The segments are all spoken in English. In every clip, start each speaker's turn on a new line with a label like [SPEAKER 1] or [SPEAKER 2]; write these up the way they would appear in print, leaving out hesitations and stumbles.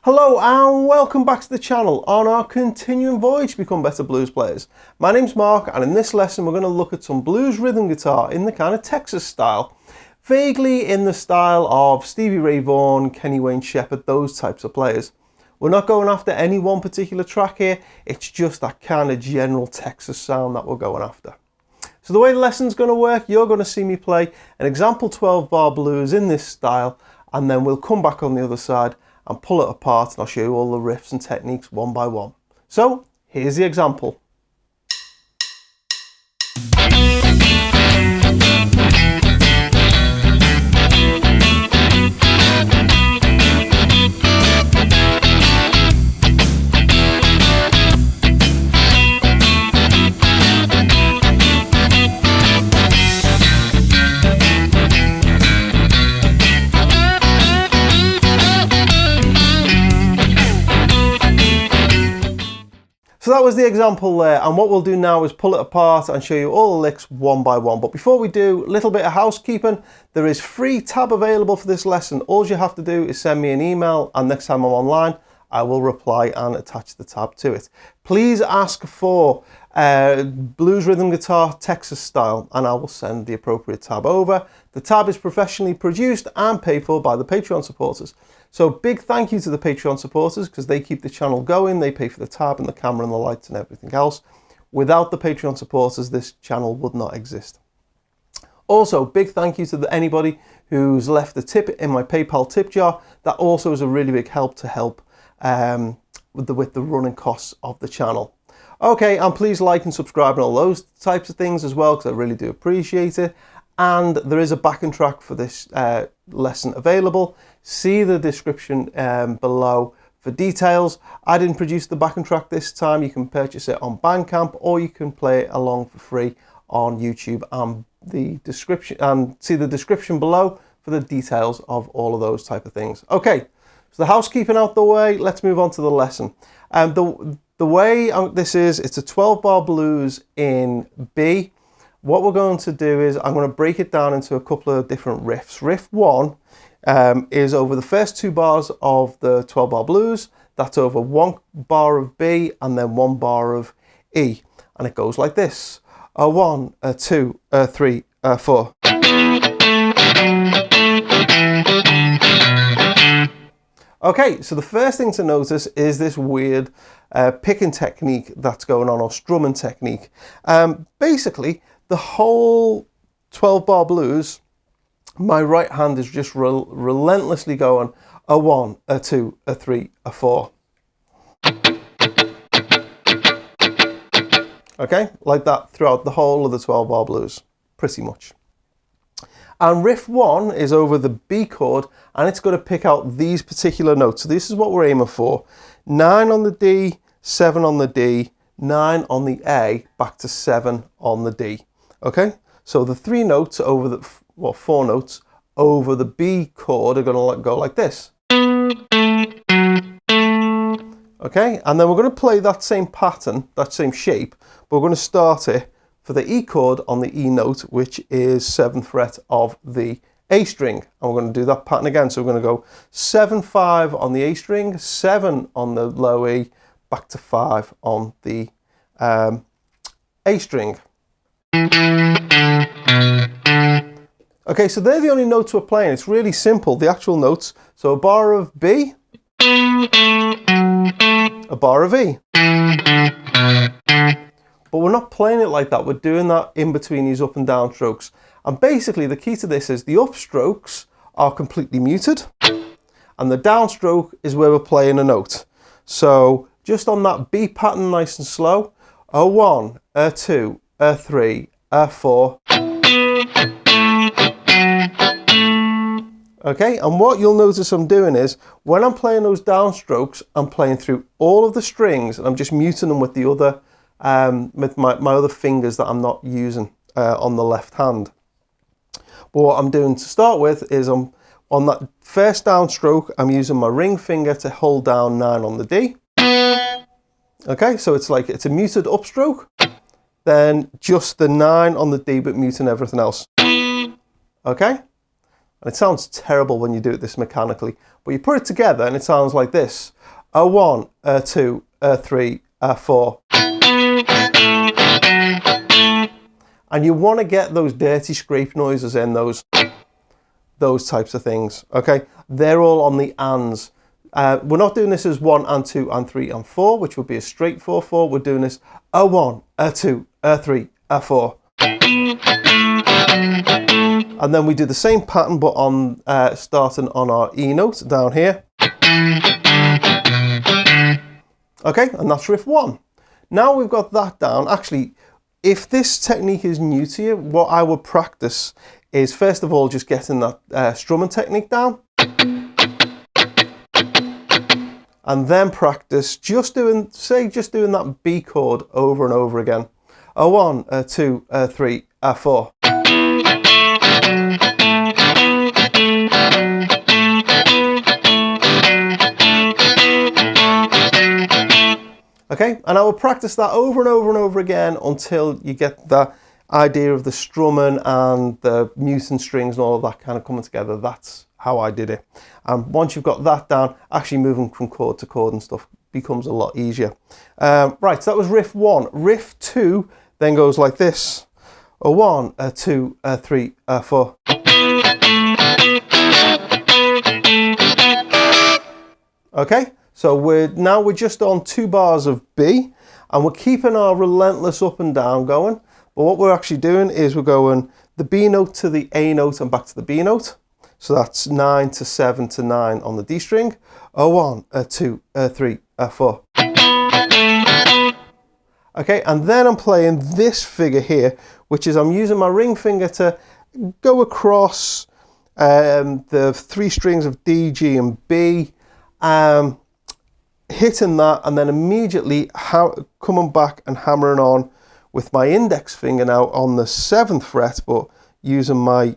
[SPEAKER 1] Hello and welcome back to the channel on our continuing voyage to become better blues players. My name's Mark, and in this lesson we're going to look at some blues rhythm guitar in the kind of Texas style. Vaguely in the style of Stevie Ray Vaughan, Kenny Wayne Shepherd, those types of players. We're not going after any one particular track here, it's just that kind of general Texas sound that we're going after. So the way the lesson's going to work, you're going to see me play an example 12-bar blues in this style, and then we'll come back on the other side and pull it apart, and I'll show you all the riffs and techniques one by one. So here's the example. So that was the example there, and what we'll do now is pull it apart and show you all the licks one by one. But before we do, a little bit of housekeeping. There is free tab available for this lesson. All you have to do is send me an email, and next time I'm online, I will reply and attach the tab to it. Please ask for blues rhythm guitar Texas style, and I will send the appropriate tab over. The tab is professionally produced and paid for by the Patreon supporters. So big thank you to the Patreon supporters, because they keep the channel going. They pay for the tab and the camera and the lights and everything else. Without the Patreon supporters, this channel would not exist. Also, big thank you to anybody who's left a tip in my PayPal tip jar. That also is a really big help to help with the running costs of the channel. Okay, and please like and subscribe and all those types of things as well, because I really do appreciate it. And there is a backing track for this lesson available. See the description below for details. I didn't produce the backing track this time. You can purchase it on Bandcamp, or you can play it along for free on YouTube, and the description, and see the description below for the details of all of those type of things. Okay, so the housekeeping out the way, let's move on to the lesson. The way this is, it's a 12-bar blues in B. What we're going to do is I'm going to break it down into a couple of different riffs. Riff 1 is over the first 2 bars of the 12-bar blues. That's over 1 bar of B and then 1 bar of E. And it goes like this. A 1, a 2, a 3, a 4. Okay, so the first thing to notice is this weird picking technique that's going on, or strumming technique. Basically, the whole 12-bar blues, my right hand is just relentlessly going a 1, a 2, a 3, a 4. Okay, like that throughout the whole of the 12-bar blues, pretty much. And riff 1 is over the B chord, and it's going to pick out these particular notes. So this is what we're aiming for. 9 on the D, 7 on the D, 9 on the A, back to 7 on the D. Okay, so the 3 notes over the, well, 4 notes over the B chord are going to go like this. Okay, and then we're going to play that same pattern, that same shape, but we're going to start it for the E chord on the E note, which is 7th fret of the A string. And we're going to do that pattern again. So we're going to go 7, 5 on the A string, 7 on the low E, back to 5 on the A string. Okay, so they're the only notes we're playing. It's really simple, the actual notes. So a bar of B, a bar of E. But we're not playing it like that. We're doing that in between these up and down strokes. And basically the key to this is the upstrokes are completely muted, and the downstroke is where we're playing a note. So just on that B pattern, nice and slow, a 1, a 2, a 3, a 4. Okay, and what you'll notice I'm doing is, when I'm playing those downstrokes, I'm playing through all of the strings, and I'm just muting them with the other, with my other fingers that I'm not using on the left hand. But what I'm doing to start with is, I'm on that first downstroke, I'm using my ring finger to hold down 9 on the D. Okay, so it's like, it's a muted upstroke, then just the 9 on the D, but muting everything else. Okay? And it sounds terrible when you do it this mechanically, but you put it together and it sounds like this. a 1, a 2, a 3, a 4. And you want to get those dirty scrape noises in, those types of things, okay? They're all on the ands. We're not doing this as 1 and 2 and 3 and 4, which would be a straight 4/4. We're doing this a 1, a 2, a 3, a 4. And then we do the same pattern, but on starting on our E note down here. Okay, and that's riff 1. Now we've got that down. Actually, if this technique is new to you, what I would practice is first of all just getting that strumming technique down. And then practice just doing that B chord over and over again. A 1, a 2, a 3, a 4. Okay, and I will practice that over and over and over again until you get the idea of the strumming and the muting strings and all of that kind of coming together. That's how I did it. And once you've got that down, actually moving from chord to chord and stuff becomes a lot easier. Right, so that was riff 1. Riff 2 then goes like this. A 1, a 2, a 3, a 4. Okay, so we're just on 2 bars of B, and we're keeping our relentless up and down going. But what we're actually doing is we're going the B note to the A note and back to the B note. So that's 9 to 7 to 9 on the D string. A 1, a 2, a 3, a 4. Okay, and then I'm playing this figure here, which is I'm using my ring finger to go across the 3 strings of D, G, and B, hitting that, and then immediately coming back and hammering on with my index finger now on the 7th fret, but using my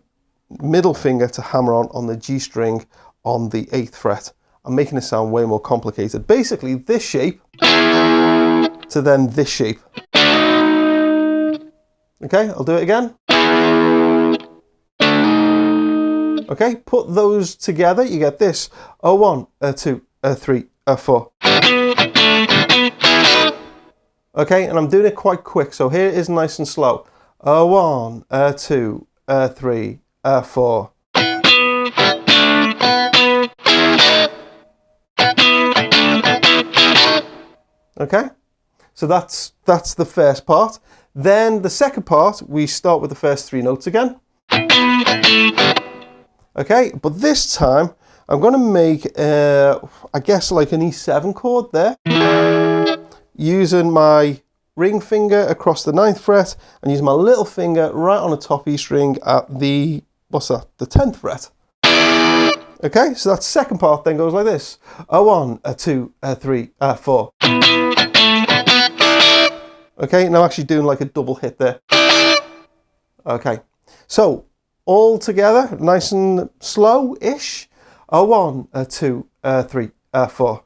[SPEAKER 1] middle finger to hammer on the G string on the 8th fret. I'm making it sound way more complicated. Basically, this shape to then this shape. Okay, I'll do it again. Okay, put those together, you get this. A 1, a 2, a 3, a 4. Okay, and I'm doing it quite quick, so here it is nice and slow. A 1, a 2, a 3, a 4. Okay, so that's the first part. Then the second part, we start with the first 3 notes again. Okay, but this time I'm going to make, I guess, like an E7 chord there, using my ring finger across the 9th fret and using my little finger right on the top E string at the, the 10th fret. Okay, so that second part then goes like this. A 1, a 2, a 3, a 4. Okay, now actually doing like a double hit there. Okay, so all together, nice and slow-ish. A 1, a 2, a 3, a 4.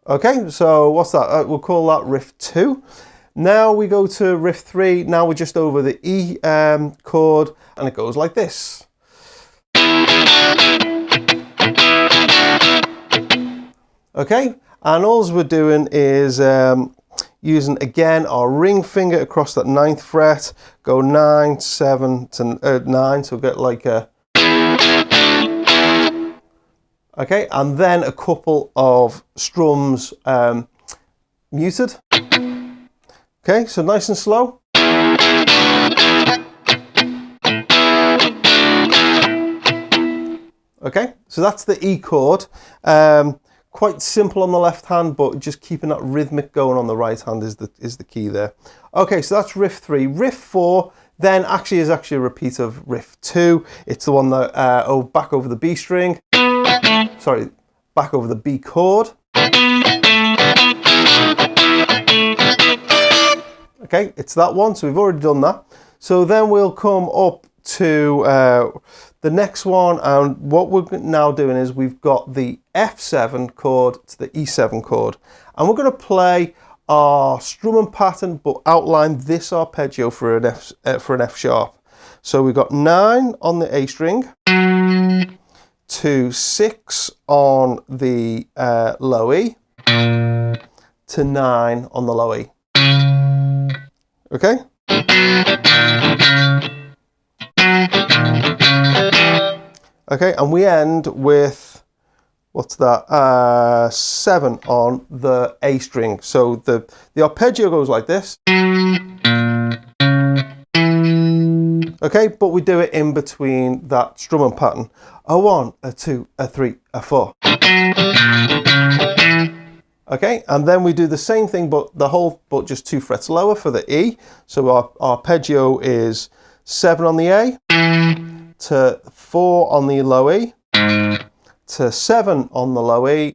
[SPEAKER 1] Okay, so what's that? We'll call that riff 2. Now we go to riff 3. Now we're just over the E chord, and it goes like this. Okay, and all we're doing is using again our ring finger across that 9th fret, go 9, 7 to 9, so get like a. Okay, and then a couple of strums muted. Okay, so nice and slow. Okay, so that's the E chord. Quite simple on the left hand, but just keeping that rhythmic going on the right hand is the key there. Okay, so that's riff 3. Riff 4 then actually is a repeat of riff 2. It's the one that back over the B string. Sorry, back over the B chord. Okay, it's that one, so we've already done that. So then we'll come up to the next one, and what we're now doing is we've got the F7 chord to the E7 chord, and we're going to play our strumming pattern but outline this arpeggio for an F sharp. So we've got 9 on the A string, to 6 on the low E, to 9 on the low E. Okay? Okay, and we end with, what's that, 7 on the A string. So the arpeggio goes like this. Okay, but we do it in between that strumming pattern. A 1, a 2, a 3, a 4. Okay, and then we do the same thing, but just 2 frets lower for the E. So our arpeggio is 7 on the A, to 4 on the low E, to 7 on the low E,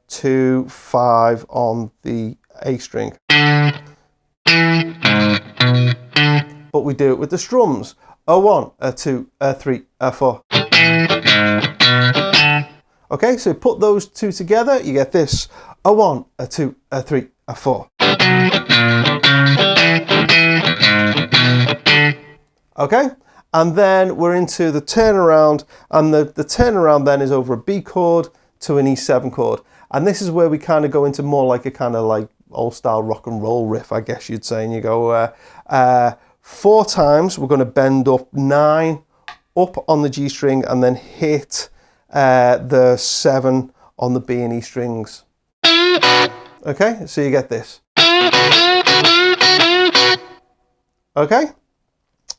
[SPEAKER 1] to 5 on the A string. But we do it with the strums. A 1, a 2, a 3, a 4. Okay, so put those two together, you get this. A 1, a 2, a 3, a 4. Okay, and then we're into the turnaround, and the turnaround then is over a B chord to an E7 chord. And this is where we kind of go into more like a kind of like old style rock and roll riff, I guess you'd say. And you go 4 times, we're going to bend up 9 up on the G string and then hit the 7 on the B and E strings. Okay, so you get this. Okay,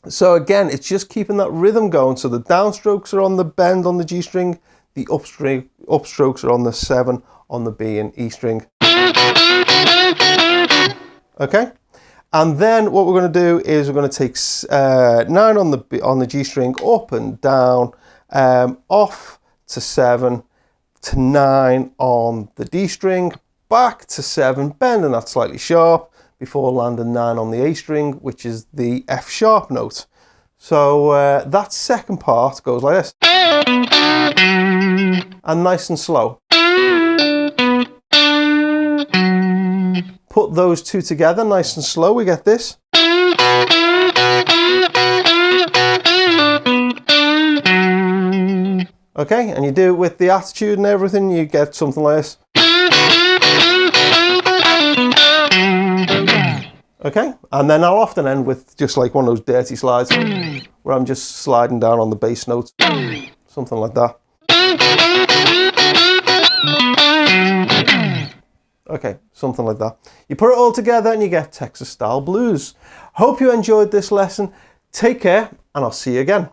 [SPEAKER 1] so again, it's just keeping that rhythm going. So the downstrokes are on the bend on the G string, the upstrokes are on the 7 on the B and E string. Okay, and then what we're going to do is we're going to take 9 on the G string up and down, off to 7 to 9 on the D string, back to 7, bending that slightly sharp before landing 9 on the A string, which is the F sharp note. So that second part goes like this, and nice and slow. Put those two together nice and slow, we get this. Okay, and you do it with the attitude and everything, you get something like this. Okay, and then I'll often end with just like one of those dirty slides where I'm just sliding down on the bass notes, something like that. Okay, something like that. You put it all together and you get Texas style blues. Hope you enjoyed this lesson. Take care, and I'll see you again.